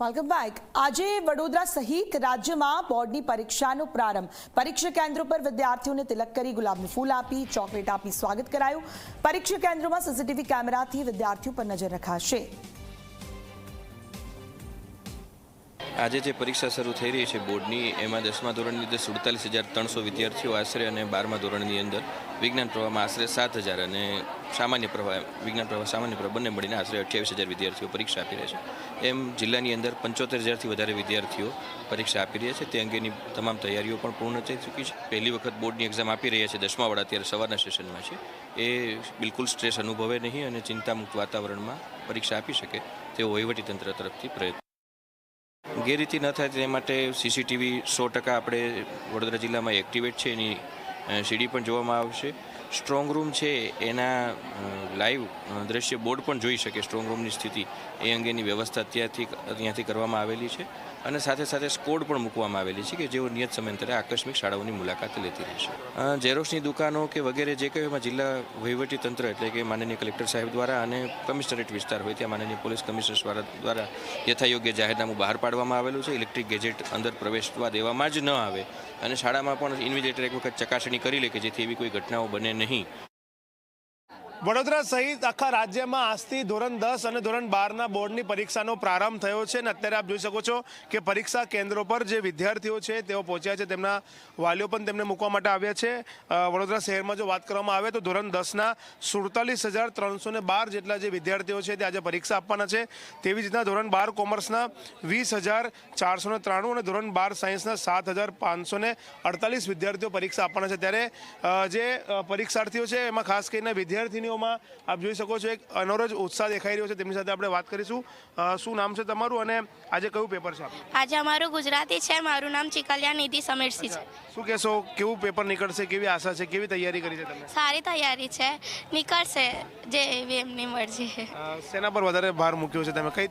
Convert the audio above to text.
Welcome back. આજે વડોદરા સહિત રાજ્યમાં બોર્ડની પરીક્ષાનો પ્રારંભ। પરીક્ષા કેન્દ્રો પર વિદ્યાર્થીઓને તિલક કરી ગુલાબનું ફૂલ આપી ચોકલેટ આપી સ્વાગત કરાયું। પરીક્ષા કેન્દ્રોમાં સીસીટીવી કેમેરાથી વિદ્યાર્થીઓ પર નજર રખાશે। આજે જે પરીક્ષા શરૂ થઈ રહી છે બોર્ડની, એમાં 10મા ધોરણની અંદર 47,300 વિદ્યાર્થીઓ આશરે અને 12મા ધોરણની અંદર વિજ્ઞાન પ્રવાહમાં આશરે 7,000 અને સામાન્ય પ્રવાહ વિજ્ઞાન પ્રવાહ સામાન્ય પ્રવાહ બંને મળીને આશરે 28,000 વિદ્યાર્થીઓ પરીક્ષા આપી રહ્યા છે। એમ જિલ્લાની અંદર 75,000થી વધારે વિદ્યાર્થીઓ પરીક્ષા આપી રહ્યા છે। તે અંગેની તમામ તૈયારીઓ પણ પૂર્ણ થઈ ચૂકી છે। પહેલી વખત બોર્ડની એક્ઝામ આપી રહ્યા છે 10માવાળા, અત્યારે સવારના સેશનમાં છે। એ બિલકુલ સ્ટ્રેસ અનુભવે નહીં અને ચિંતામુક્ત વાતાવરણમાં પરીક્ષા આપી શકે તેવો વહીવટીતંત્ર તરફથી પ્રયત્ન। ગેરરીતિ ન થાય તે માટે સીસીટીવી 100% આપણે વડોદરા જિલ્લામાં એક્ટિવેટ છે, એની સીડી પણ જોવામાં આવશે। સ્ટ્રોંગ રૂમ છે એના લાઈવ દ્રશ્ય બોર્ડ પણ જોઈ શકે, સ્ટ્રોંગ રૂમની સ્થિતિ એ અંગેની વ્યવસ્થા ત્યાંથી કરવામાં આવેલી છે અને સાથે સાથે સ્કોડ પણ મૂકવામાં આવેલી છે કે જેઓ નિયત સમયાંતરે આકસ્મિક શાળાઓની મુલાકાત લેતી રહેશે। ઝેરોક્સની દુકાનો કે વગેરે જે કંઈ એમાં જિલ્લા વહીવટીતંત્ર એટલે કે માનનીય કલેક્ટર સાહેબ દ્વારા અને કમિશનરેટ વિસ્તાર હોય ત્યાં માનનીય પોલીસ કમિશનર દ્વારા યથાયોગ્ય જાહેરનામું બહાર પાડવામાં આવેલું છે। ઇલેક્ટ્રિક ગેજેટ અંદર પ્રવેશવા દેવામાં જ ન આવે અને શાળામાં પણ ઇન્વિજિલેટર એક વખત ચકાસણી કરી લે કે જેથી એવી કોઈ ઘટનાઓ બને નહીં। વડોદરા સહિત આખા રાજ્યમાં આજથી ધોરણ 10 અને ધોરણ 12ના બોર્ડની પરીક્ષાનો પ્રારંભ થયો છે અને અત્યારે આપ જોઈ શકો છો કે પરીક્ષા કેન્દ્રો પર જે વિદ્યાર્થીઓ છે તેઓ પહોંચ્યા છે, તેમના વાલીઓ પણ તેમને મૂકવા માટે આવ્યા છે। વડોદરા શહેરમાં જો વાત કરવામાં આવે તો ધોરણ 10ના 47,312 જેટલા જે વિદ્યાર્થીઓ છે તે આજે પરીક્ષા આપવાના છે। તેવી જ રીતના ધોરણ 12 કોમર્સના 20,493 અને ધોરણ 12 સાયન્સના 7,548 વિદ્યાર્થીઓ પરીક્ષા આપવાના છે। ત્યારે જે પરીક્ષાર્થીઓ છે એમાં ખાસ કરીને વિદ્યાર્થીની આપ જોઈ શકો છો એક અનોરો જ ઉત્સાહ દેખાઈ રહ્યો છે। તેમની સાથે આપણે વાત કરીશું। શું નામ છે તમારું અને આજે કયું પેપર છે? આજે અમારું ગુજરાતી છે। મારું નામ ચિકલિયા નિધિ સમીરસિંહ છે। શું કહેશો, કેવું પેપર નીકળશે, કેવી આશા છે, કેવી તૈયારી કરી છે તમે? સારી તૈયારી છે, નીકળશે જે એવી એમની મરજી છે। શેના પર વધારે ભાર મૂક્યો છે તમે? કઈ